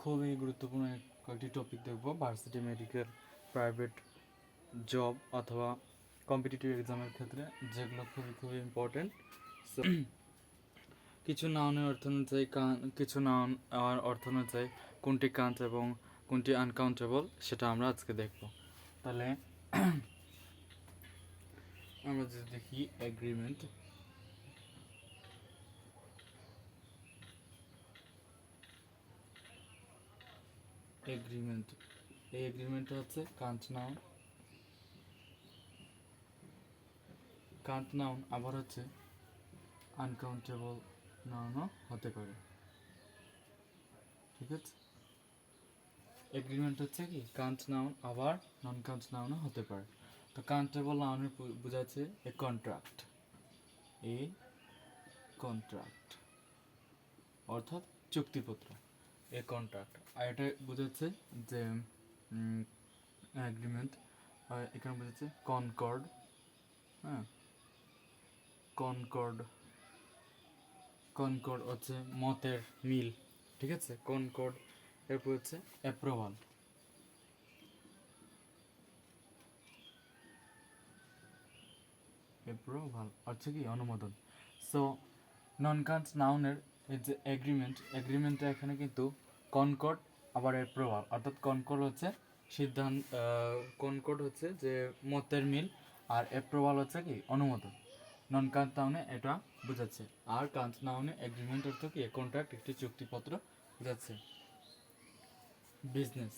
খুবই গুরুত্বপূর্ণ কয়েকটি টপিক দেখব। ভার্সিটি, মেডিকেল, প্রাইভেট জব অথবা কম্পিটিটিভ এক্সামের ক্ষেত্রে যেগুলো খুবই খুবই ইম্পর্টেন্ট। সো কিছু নাউনের অর্থ অনুযায়ী কিছু নাউন আর অর্থ অনুযায়ী কোনটি কাউন্ট এবং কোনটি আনকাউন্টেবল সেটা আমরা আজকে দেখব। তাহলে আমরা যদি দেখি এগ্রিমেন্ট, এই এগ্রিমেন্টটা হচ্ছে কাউন্ট নাউন আবার হচ্ছে আনকাউন্টেবল নাউনও হতে পারে। ঠিক আছে, এগ্রিমেন্ট হচ্ছে কি কাউন্ট নাউন আবার নন কাউন্ট নাউনও হতে পারে। তো কাউন্টেবল নাউনের বোঝাচ্ছে এ কন্ট্রাক্ট অর্থাৎ চুক্তিপত্র, এ কন্ট্রাক্ট। আর এটা বোঝাচ্ছে যে এগ্রিমেন্ট, এখানে বোঝাচ্ছে কনকর্ড। হ্যাঁ, কনকর্ড হচ্ছে মতের মিল। ঠিক আছে, কনকর্ড। এরপর হচ্ছে অ্যাপ্রুভাল, হচ্ছে কি অনুমোদন। সো নন কাউন্ট নাউনের এই যে এগ্রিমেন্টটা এখানে কিন্তু কনকর্ড আবার অ্যাপ্রুভাল, অর্থাৎ কনকর্ড হচ্ছে সিদ্ধান্ত, কনকর্ড হচ্ছে যে মতের মিল, আর অ্যাপ্রুভাল হচ্ছে কি অনুমোদন। নন কাউন্ট নাউনে এটা বোঝাচ্ছে, আর কাউন্ট নাউনে এগ্রিমেন্ট অর্থ কি কন্ট্রাক্ট, একটি চুক্তিপত্র বোঝাচ্ছে। Business,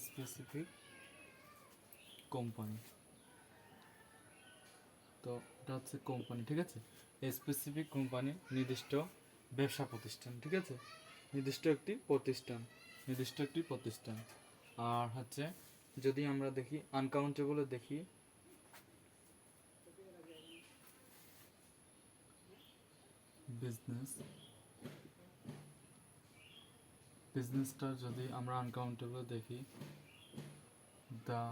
specific, company. তো এটা হচ্ছে কোম্পানি। ঠিক আছে, স্পেসিফিক কোম্পানি নির্দিষ্ট ব্যবসা প্রতিষ্ঠান। ঠিক আছে, নির্দিষ্ট একটি প্রতিষ্ঠান। আর হচ্ছে যদি আমরা দেখি আনকাউন্টেবল দেখি, বিজনেসটা যদি আমরা আনকাউন্টেবল দেখি, দ্য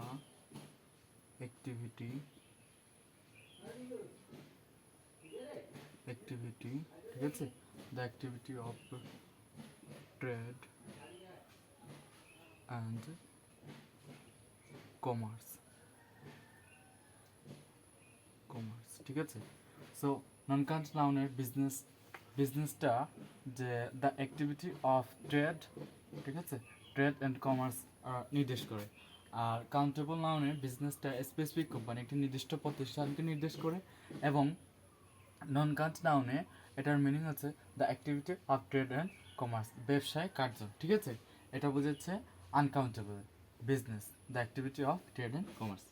অ্যাক্টিভিটি ঠিক আছে, the activity of trade and commerce. ঠিক আছে, সো নন কাউন্ট নাউনের বিজনেসটা যে দ্য অ্যাক্টিভিটি অফ ট্রেড, ঠিক আছে, ট্রেড অ্যান্ড কমার্স নির্দেশ করে। আর কাউন্টেবল নাউনের বিজনেসটা স্পেসিফিক কোম্পানি, একটি নির্দিষ্ট প্রতিষ্ঠানকে নির্দেশ করে। এবং নন কাউন্ট নাউনে এটার মিনিং হচ্ছে the activity of trade and commerce, ব্যবসায় কার্য। ঠিক আছে, এটা বোঝাচ্ছে uncountable business, the activity of trade and commerce.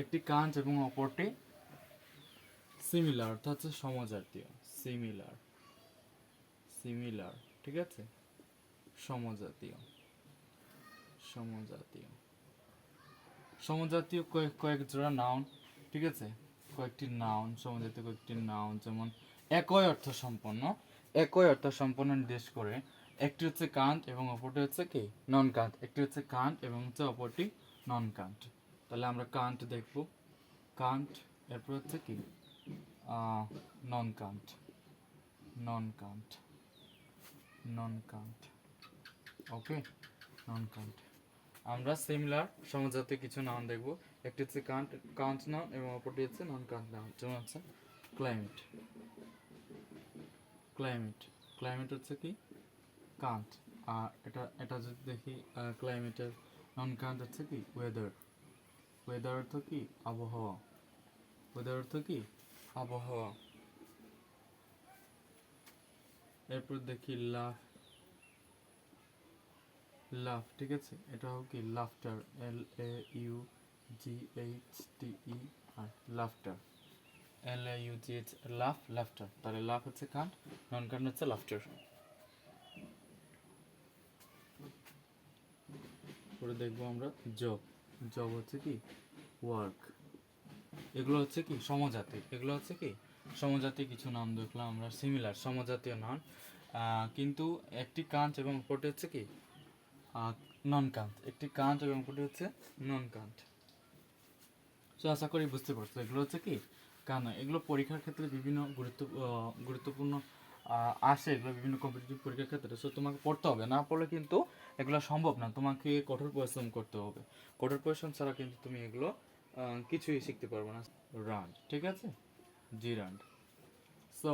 একটি কাউন্ট এবং অপরটি সিমিলার, অর্থাৎ হচ্ছে সমজাতীয়। সিমিলার, ঠিক আছে, সমজাতীয় কয়েক জোড়া নাউন। ঠিক আছে, কয়েকটি নাউন, সমজাতীয় কয়েকটি নাউন, যেমন একই অর্থ সম্পন্ন নির্দেশ করে। একটি হচ্ছে কাউন্ট এবং অপরটি হচ্ছে কি নন কাউন্ট। একটি হচ্ছে কাউন্ট এবং হচ্ছে অপরটি নন কাউন্ট। তাহলে আমরা কাউন্ট দেখব, কাউন্ট, এরপর হচ্ছে কি নন কাউন্ট। ওকে, নন কাউন্ট। আমরা সিমিলার সমজাতীয় কিছু নাউন দেখব। একটি হচ্ছে কাউন্ট নাউন এবং অপরটি হচ্ছে নন কাউন্ট নাউন। যেমন হচ্ছে ক্লাইমেট হচ্ছে কি কাউন্ট। আর এটা যদি দেখি ক্লাইমেটের নন কাউন্ট হচ্ছে কি ওয়েদার অর্থ কি আবহাওয়া। এরপর দেখি লাভ, ঠিক আছে, এটাও কি লাফটার, LAUGHTER, লাফটার। তাহলে লাভ হচ্ছে কান্ট, নন কান্ট হচ্ছে লাফটার। পরে দেখবো আমরা জব হচ্ছে কি ওয়ার্ক। এগুলো হচ্ছে কি সমজাতি, এগুলো হচ্ছে কি সমজাতি কিছু নাম দেখলাম আমরা, সিমিলার সমজাতীয় নাম, কিন্তু একটি কাঞ্চ এবং অপরটি হচ্ছে কি নন কাঞ্চ, একটি কাঞ্চ এবং অপরটি হচ্ছে নন কাঞ্চ। তো আশা করি বুঝতে পারছো এগুলো হচ্ছে কি কারণ এগুলো পরীক্ষার ক্ষেত্রে বিভিন্ন গুরুত্বপূর্ণ আসে, এগুলো বিভিন্ন কম্পিটিটিভ পরীক্ষার ক্ষেত্রে। সো তোমাকে পড়তে হবে, না পড়লে কিন্তু এগুলো সম্ভব না, তোমাকে কঠোর পরিশ্রম করতে হবে, কঠোর পরিশ্রম ছাড়া কিন্তু তুমি এগুলো কিছুই শিখতে পারবে না। রান্ড, ঠিক আছে, জি রান্ড। সো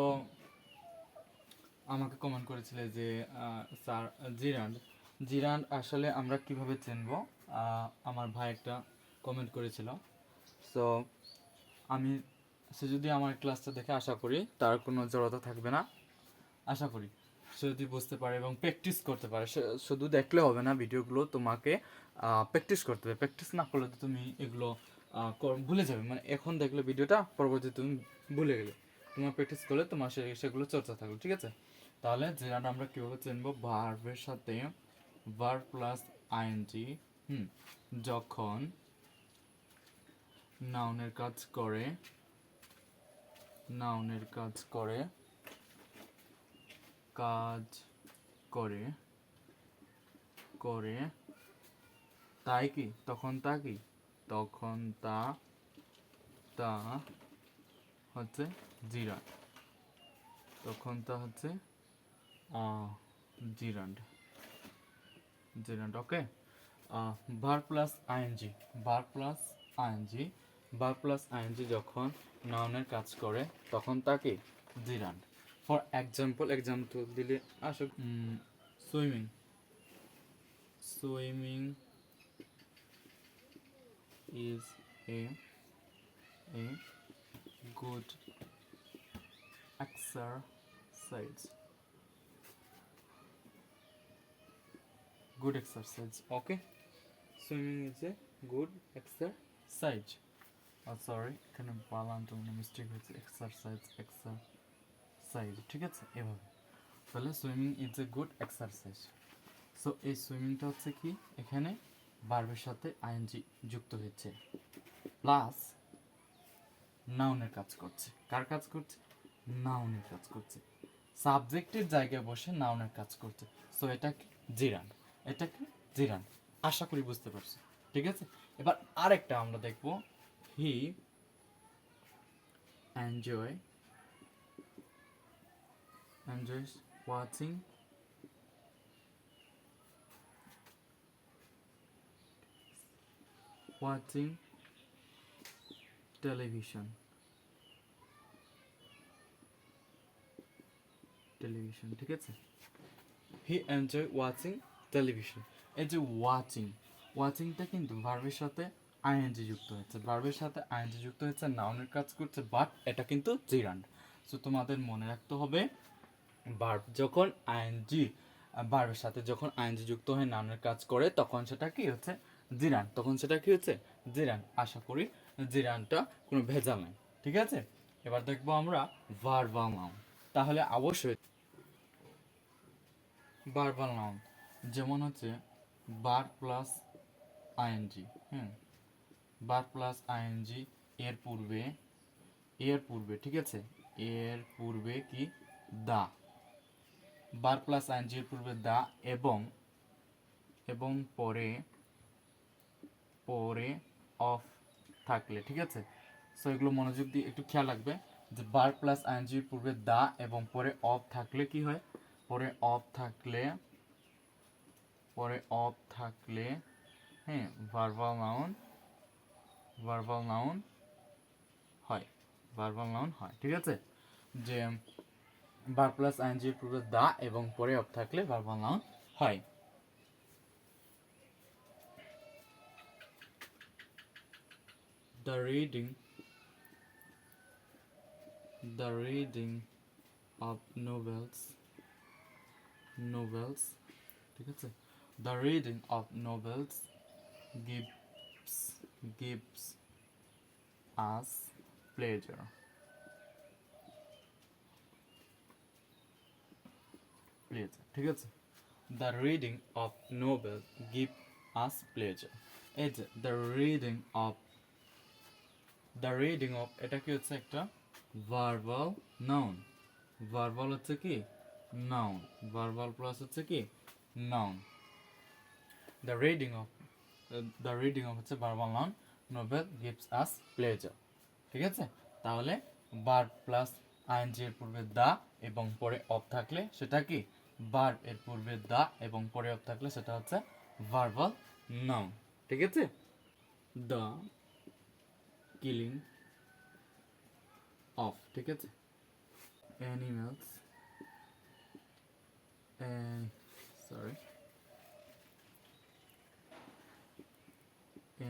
আমাকে কমেন্ট করেছিলে যে স্যার জিরান্ড, জিরান্ড আসলে আমরা কিভাবে চিনবো, আমার ভাই একটা কমেন্ট করেছিল। সো আমি, সে যদি আমার ক্লাসটা দেখে আশা করি তার কোনো জড়তা থাকবে না, আশা করি সে যদি বুঝতে পারে এবং প্র্যাকটিস করতে পারে। শুধু দেখলে হবে না, ভিডিওগুলো তোমাকে প্র্যাকটিস করতে হবে, প্র্যাকটিস না করলে তো তুমি এগুলো ভুলে যাবে, মানে এখন দেখলে ভিডিওটা পরবর্তী তুমি ভুলে গেলে, তোমার প্র্যাকটিস করলে তোমার সেগুলো চর্চা থাকবে, ঠিক আছে। তাহলে যেটা আমরা কীভাবে চিনবো, ভার্বের সাথে ভার্ব প্লাস আইএনজি যখন নাউনের কাজ করে, নাউনের কাজ করে, কাজ করে করে তাই কি তখন তা কি তখন তা তা হচ্ছে জিরান্ড, তখন তা হচ্ছে জিরান্ড, gerund. Okay, verb plus ING, verb plus ING, verb plus ING যখন নাউনের কাজ করে তখন তা কি জিরান্ড। ফর এক্সাম্পল, এক্সাম্পল দিলে আসো, swimming, swimming is a good exercise, good exercise. Okay, swimming is a good exercise. Oh sorry, এখানে বানানটা মানে মিস্টেক হয়েছে, এক্সারসাইজ, এক্সারসাইজ, ঠিক আছে এভাবে। তাহলে swimming is a good exercise. So এই সুইমিংটা হচ্ছে কি এখানে ভার্বের সাথে আইএনজি যুক্ত হয়েছে, প্লাস নাউনের কাজ করছে। কার কাজ করছে? নাউনের কাজ করছে, সাবজেক্টের জায়গায় বসে নাউনের কাজ করছে। সো এটা কি জিরান, এটা কি জিরান। আশা করি বুঝতে পারছি, ঠিক আছে। এবার আরেকটা আমরা দেখব, হি এনজয়স ওয়াচিং টেলিভিশন, টেলিভিশন, ঠিক আছে। হি এনজয় ওয়াচিং টেলিভিশন। এই যে ওয়াচিং, ওয়াচিংটা কিন্তু ভার্বের সাথে আইএনজি যুক্ত হয়েছে, ভার্বের সাথে আইএনজি যুক্ত হয়েছে, নাউনের কাজ করছে, বাট এটা কিন্তু জিরান্ড। সো তোমাদের মনে রাখতে হবে, ভার্ব যখন আইএনজি, ভার্বের সাথে যখন আইএনজি যুক্ত হয়ে নাউনের কাজ করে তখন সেটা কি হচ্ছে জিরান্ড, তখন সেটা কি হচ্ছে জিরান্ড। আশা করি জিরান্ডটা কোনো ভেজাল নেই, ঠিক আছে। এবার দেখবো আমরা ভার্বাল নাউন। তাহলে অবশ্যই ভার্বাল নাউন যেমন হচ্ছে বার প্লাস আইএনজি, বার প্লাস আইএনজি, এর পূর্বে, এর পূর্বে, ঠিক আছে, এর পূর্বে কি দা, বার প্লাস আইএনজি এর পূর্বে দা, এবং এবং পরে, পরে অফ থাকলে, ঠিক আছে। সো এগুলো মনোযোগ দিয়ে একটু খেয়াল রাখবে যে বার প্লাস আইএনজি এর পূর্বে দা এবং পরে অফ থাকলে কি হয়, পরে অফ থাকলে, পরে অফ থাকলে ভার্বাল নাউন, ভার্বাল নাউন হয়, ভার্বাল নাউন হয়, ঠিক আছে। যে বার প্লাস আইএনজি এর পূর্বে দা এবং পরে অফ থাকলে ভার্বাল নাউন হয়। The reading, the reading of novels, novels, ঠিক আছে, the reading of novels gives, gives us pleasure, pleasure, ঠিক আছে। The reading of novel give us pleasure, এই যে the reading of the reading of, এটা কি হচ্ছে একটা ভার্বাল নাউন। ভার্বাল হচ্ছে কি নাউন, ভার্বাল প্লাস হচ্ছে কি noun. The reading of, the reading of হচ্ছে verbal noun, novel gives us pleasure. ঠিক আছে, তাহলে ভার্ব প্লাস আইএনজি এর পূর্বে দা এবং পরে অফ থাকলে সেটা কি ভার্ব, এর পূর্বে দা এবং পরে অফ থাকলে সেটা হচ্ছে ভার্বাল নাউন। ঠিক আছে, দ্য কিলিং অফ, ঠিক আছে, animals, sorry,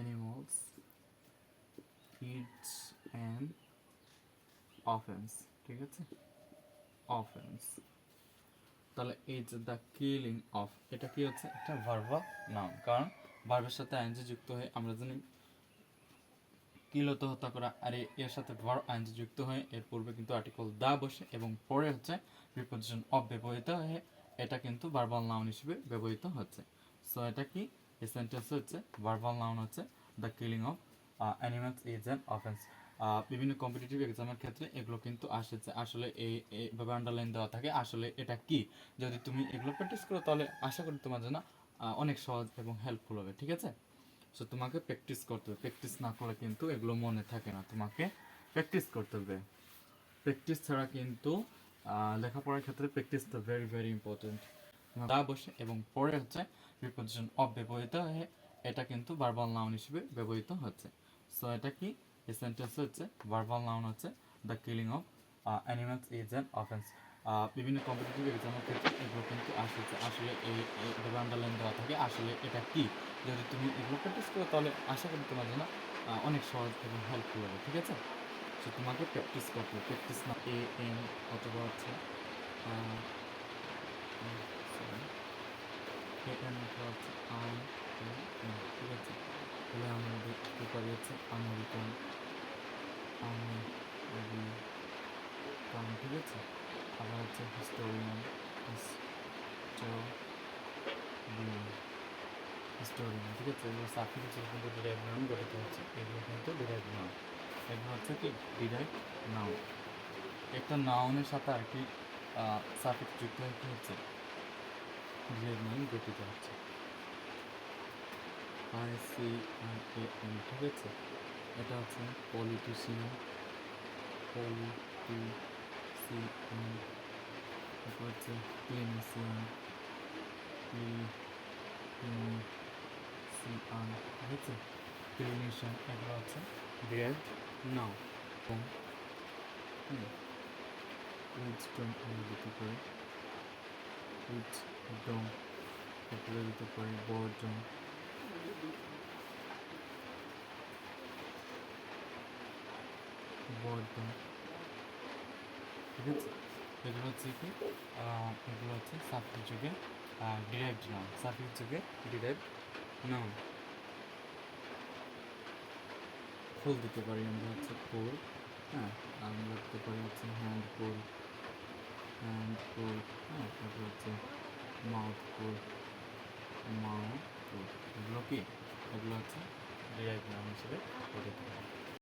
animals it's an offense, ঠিক আছে, offense। তাহলে ইটস দ্য কিলিং অফ, এটা কি হচ্ছে একটা ভার্বাল নাউন, কারণ ভার্বের সাথে আইএনজি যুক্ত হয়ে আমরা জানি কিল হতে হত্যা করা, আর এর সাথে ভার্ব আইএনজি যুক্ত হয়ে এর পূর্বে কিন্তু আর্টিকেল দা বসে এবং পরে হচ্ছে প্রিপোজিশন অফ ব্যবহৃত হয়ে এটা কিন্তু ভার্বাল নাউন হিসেবে ব্যবহৃত হচ্ছে। সো এটা কি, এই সেন্টেন্স হচ্ছে ভার্বাল নাউন হচ্ছে the killing of animals is an offence. বিভিন্ন কম্পিটিটিভ এক্সামের ক্ষেত্রে এগুলো কিন্তু আসছে, আসলে এইভাবে আন্ডারলাইন দেওয়া থাকে, আসলে এটা কি, যদি তুমি এগুলো প্র্যাকটিস করো তাহলে আশা করি তোমার জন্য অনেক সহজ এবং হেল্পফুল হবে। ঠিক আছে, সো তোমাকে প্র্যাকটিস করতে হবে, প্র্যাকটিস না করলে কিন্তু এগুলো মনে থাকে না, তোমাকে প্র্যাকটিস করতে হবে। প্র্যাকটিস ছাড়া কিন্তু লেখাপড়ার ক্ষেত্রে প্র্যাকটিসটা ভেরি ভেরি ইম্পর্টেন্ট। দা বসে এবং পরে হচ্ছে প্রিপোজিশন অফ ব্যবহৃত হয়ে এটা কিন্তু ভার্বাল নাউন হিসেবে ব্যবহৃত হচ্ছে। সো এটা কি, এই সেন্টেন্স হচ্ছে ভার্বাল নাউন হচ্ছে the killing of animals is an offence. বিভিন্ন কম্পিটিটিভ এক্সামের ক্ষেত্রে এগুলো কিন্তু আসছে, আসলে এইভাবে আন্ডারলাইন দেওয়া থাকে, আসলে এটা কি, যদি তুমি এগুলো প্র্যাকটিস করো তাহলে আশা করি তোমার জন্য অনেক সহজ এবং হেল্পফুল হবে। ঠিক আছে, সো তোমাকে প্র্যাকটিস করতে হবে, প্র্যাকটিস না এম অথবা হচ্ছে এখানে অথবা হচ্ছে আই এম, ঠিক আছে, তাহলে আমরা দেখতে পারি হচ্ছে আমেরিকান, আমেরিকান, ঠিক আছে, আবার হচ্ছে হিস্টোরিয়ান, হিস্টোরিয়ান, ঠিক আছে, এগুলো সাফিক্স কিন্তু ডিরাইভ নাউন গঠিত হচ্ছে, এগুলো কিন্তু ডিরাইভ নাউন, এগুলো হচ্ছে কি ডিরাইভ নাউন। একটা নাউনের সাথে আর কি সাফিক্স যুক্ত হয়ে কি হচ্ছে ডিরাইভ নাউন গঠিত হচ্ছে। ICIAN, ঠিক আছে, এটা হচ্ছে পলিটিশিয়ান, পলিটিশিয়ান, তারপর হচ্ছে ক্লিনিশিয়ান, ক্লিনিশিয়ান, ঠিক আছে, ক্লিনিশিয়ান, এগুলো হচ্ছে ডিরাইভ নাউন। উইজডম আমরা দিতে পারি, উইজডম, তারপরে দিতে পারি বর্জন, বর্জন, ঠিক আছে, এগুলো হচ্ছে কি এগুলো হচ্ছে সাফিক্স যুগে ডিরাইভড নাউন, সাফিক্স যুগে ডিরাইভড নাউন। ফুল দিতে পারি আমরা হচ্ছে ফুল, হ্যাঁ, আমরা দিতে পারি হচ্ছে হ্যান্ড ফুল, হ্যান্ড ফুল, হ্যাঁ, তারপর হচ্ছে মাউথ ফুল, মাউথ ফুল, এগুলো কি, এগুলো হচ্ছে ডিরাইভড নাউন হিসেবে পরিচিত।